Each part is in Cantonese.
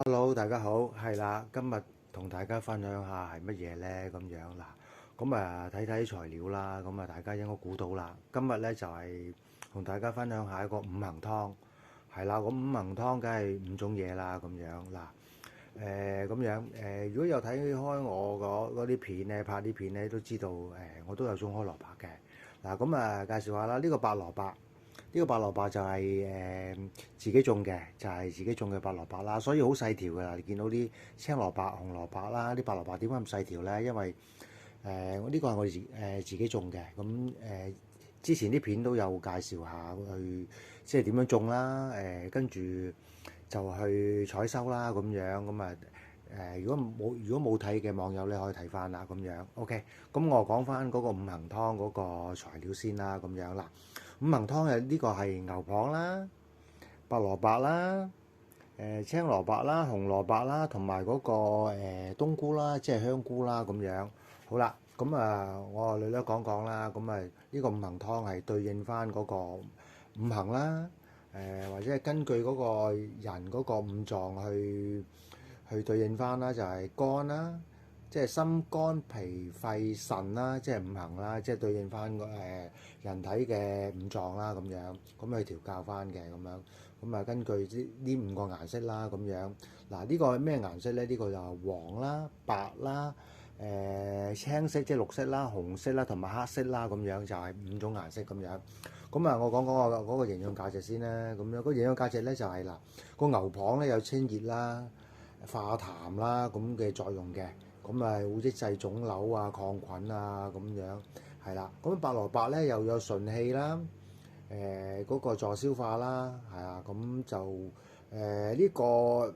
Hello，大家好，係啦，今日同大家分享下係乜嘢呢？咁樣嗱，咁睇睇材料啦，咁大家應該估到啦。今日呢就係同大家分享下一個五行湯，係啦，咁五行湯梗係五種嘢啦，咁樣嗱，咁樣如果有睇開我嗰啲片呢，拍啲片呢，都知道我都有種開蘿蔔嘅。嗱，咁介紹下啦，呢個白蘿蔔。呢個白蘿蔔就係自己種嘅，就係自己種嘅白蘿蔔啦，所以好細條㗎啦。你見到啲青蘿蔔、紅蘿蔔啦，啲白蘿蔔點解咁細條呢？因為呢個係我哋自己種嘅，咁之前啲片都有介紹下去，即係點樣種啦，跟住就去採收啦咁樣，咁如果冇睇嘅網友咧，可以睇翻啦咁樣。OK，咁我講翻嗰個五行湯嗰個材料先啦，咁樣啦。五行湯呢個係牛蒡啦、白蘿蔔啦、青蘿蔔啦、紅蘿蔔啦，同埋嗰個冬菇啦，即係香菇啦咁樣。好啦，咁我略略講講啦。咁呢個五行湯係對應翻嗰個五行啦，或者係根據嗰個人嗰個五臟去對應翻啦，就係肝啦。即係心肝脾肺腎啦，即係五行啦，即係對應翻人體嘅五臟啦咁樣，咁去調教翻嘅咁樣，咁根據呢五個顏色啦咁樣。嗱，呢個係咩顏色咧？呢個就係黃啦、白啦、青色即係綠色啦、紅色啦同埋黑色啦咁樣，就係五種顏色咁樣。咁我講講嗰個營養價值先啦，咁樣個營養價值咧就係嗱，個牛蒡咧有清熱啦、化痰啦咁嘅作用嘅。咁會抑制腫瘤啊、抗菌啊咁樣，係啦。咁白蘿蔔咧又有順氣啦，嗰個助消化啦，係啊。咁就呢個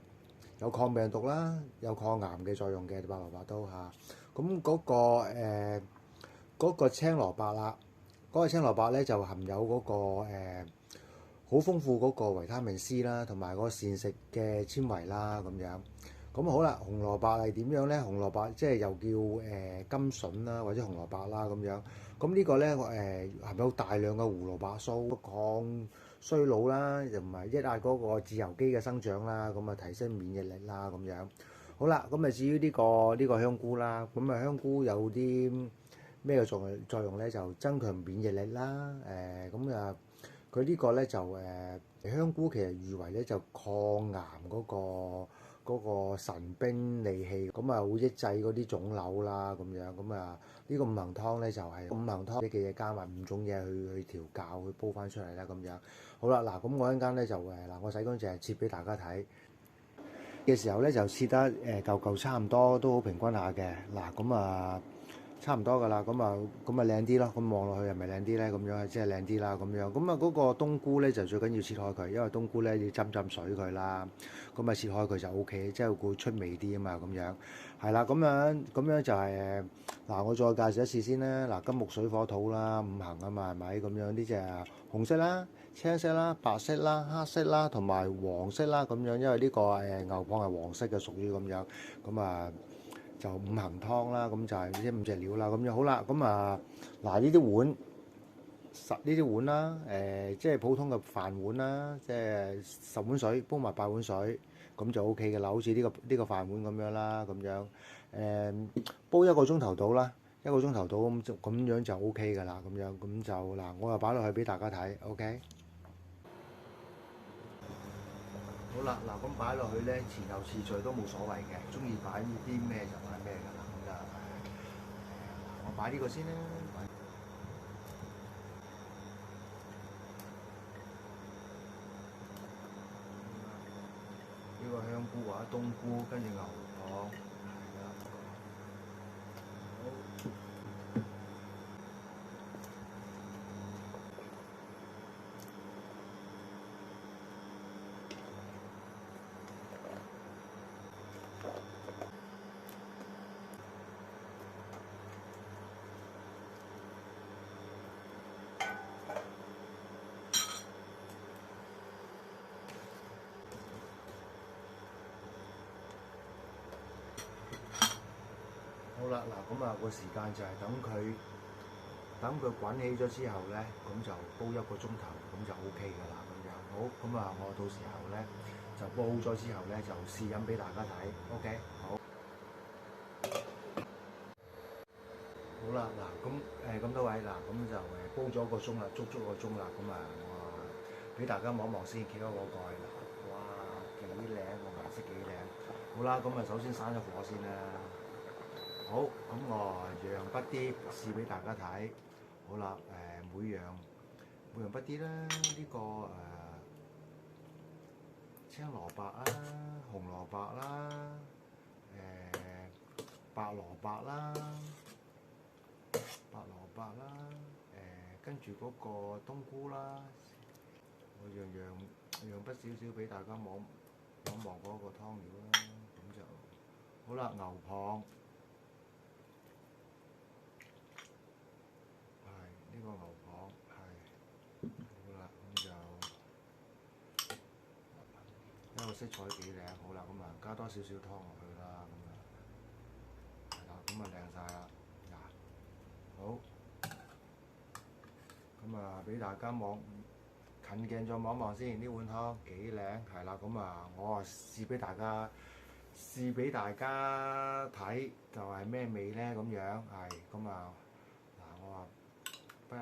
有抗病毒啦，有抗癌嘅作用嘅白蘿蔔都嚇。咁嗰個青蘿蔔啦，嗰個青蘿蔔咧就含有嗰個好豐富嗰個維他命 C 啦，同埋嗰個膳食嘅纖維啦咁樣。咁好啦，紅蘿蔔係點樣咧？紅蘿蔔即係又叫甘筍啦，或者紅蘿蔔啦咁樣。咁呢個咧含有大量嘅胡蘿蔔素，抗衰老啦，同埋抑壓嗰個自由基嘅生長啦，咁提升免疫力啦咁樣。好啦，咁至於呢個香菇啦，咁香菇有啲咩嘅作用咧？就增強免疫力啦，佢呢個咧就香菇其實譽為咧就抗癌嗰個神兵利器，咁會抑制嗰啲腫瘤啦咁樣。咁呢個五行湯咧就係五行湯嘅嘢加埋五種嘢去調教去煲翻出嚟啦咁樣。好啦，嗱，咁我一陣間咧就我洗乾淨切俾大家睇嘅時候咧就切得嚿嚿差唔多，都好平均下嘅。嗱，咁差唔多㗎啦，咁靚啲咯。咁望落去係咪靚啲咧？咁樣即係靚啲啦，咁樣。咁嗰個冬菇咧就最緊要切開佢，因為冬菇咧要浸水佢啦。咁切開佢就 O K，即係會出味啲啊嘛，咁樣係啦。咁樣就係嗱，我再介紹一次先啦。嗱，金木水火土啦，五行啊嘛，係咪咁樣？呢隻紅色啦、青色啦、白色啦、黑色啦，同埋黃色啦，咁樣。因為呢個牛蒡係黃色嘅，屬於咁樣。咁就五行湯啦，咁就係呢五隻料啦，咁樣好啦。咁嗱呢啲碗啦，即係普通嘅飯碗啦，即係10碗水煲埋8碗水，咁就 O K 嘅啦。好似呢個飯碗咁樣啦，咁樣煲一個鐘頭到啦，一個鐘頭到咁樣就 O K 嘅啦，咁樣咁就嗱，我又擺落去俾大家睇 ，O K。好啦，嗱，咁擺落去咧，前後次序都冇所謂嘅，中意擺啲咩就擺咩㗎啦。咁就我擺呢個先啦。呢個香菇或者冬菇，跟住牛蒡，係啦。好啦，嗱，咁個時間就係等佢滾起咗之後咧，咁就煲1個鐘頭，咁就 O K 㗎啦。咁樣好，咁我到時候咧就煲好咗之後咧，就試飲俾大家睇。OK，好。好啦，嗱咁多位嗱，咁就煲咗個鐘啦，足個鐘啦，咁我俾大家望一望先，揭開個蓋嗱，哇幾靚，個顏色幾靚。好啦，咁首先閂咗火先啦。好，咁我讓筆啲試俾大家睇。好啦，每樣筆啲啦，呢個青蘿蔔啦，紅蘿蔔啦，白蘿蔔啦。跟住嗰個冬菇啦，我讓筆少少俾大家望嗰個湯料啦，咁就好啦。牛蒡係呢個牛蒡係好啦，咁就因為個色彩幾靚，好啦，咁加多少少湯落去啦，咁係啦，咁靚晒啦，嗱好。咁俾大家近鏡再望一望先，呢碗湯幾靚，係啦。我試俾大家睇，就係咩味咧？咁樣係嗱，我話不一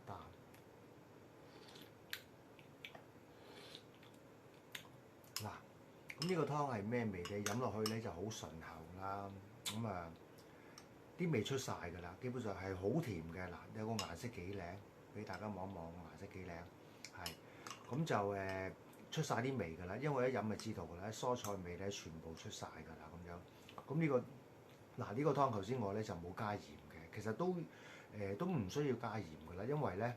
啖嗱，咁呢個湯係咩味咧？飲落去咧就好順喉啦，啲味出晒㗎啦，基本上係好甜嘅嗱，有個顏色幾靚，俾大家望一望，顏色幾靚，係咁就出晒啲味㗎啦，因為一飲就知道㗎啦，蔬菜味咧全部出晒㗎啦，咁樣。咁呢個湯頭先我咧就冇加鹽嘅，其實都唔需要加鹽㗎啦，因為咧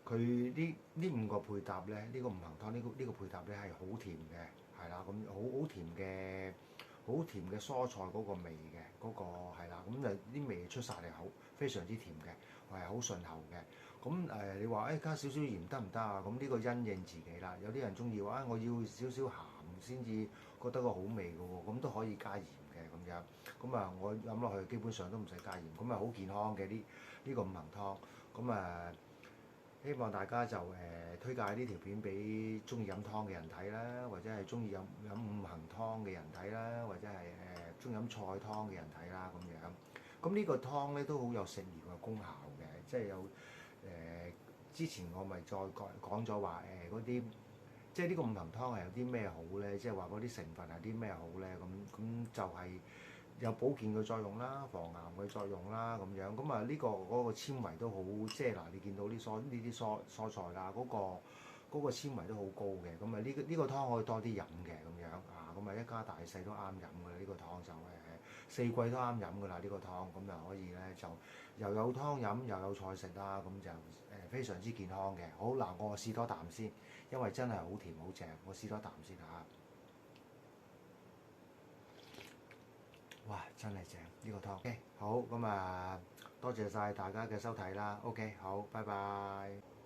佢呢五個配搭咧，呢個五行湯呢個配搭咧係好甜嘅，係啦，咁好甜嘅蔬菜嗰個味嘅，嗰個係啦，咁就啲味出晒嚟，好非常之甜嘅，係好順喉嘅。咁你話加少少鹽得唔得啊？咁呢個因應自己啦。有啲人中意話我要少少鹹先至覺得個好味嘅喎，咁都可以加鹽嘅咁樣。我飲落去基本上都唔使加鹽，咁好健康嘅呢個五行湯。希望大家就推介呢條片俾中意飲湯嘅人睇啦，或者係中意飲五行湯嘅人睇啦，或者係中意飲菜湯嘅人睇啦咁樣。咁呢個湯咧都好有食療嘅功效嘅，即係有之前我咪再講咗話嗰啲，即係呢個五行湯係有啲咩好咧？即係話嗰啲成分係啲咩好咧？咁就係有保健嘅作用啦，防癌嘅作用啦，咁樣。呢個嗰個纖維都好，即係嗱，你見到呢啲蔬菜啦，嗰個纖維都好高嘅。呢個湯可以多啲飲嘅咁樣啊。一家大細都啱飲㗎啦。呢個湯就四季都啱飲㗎啦。呢個湯咁就可以咧，就又有湯飲又有菜食啦。咁就非常之健康嘅。好嗱，我試多啖先，因為真係好甜好正。我試多啖先嚇。哇！真係正呢個湯。OK，好多謝晒大家嘅收睇啦。OK，好，拜拜。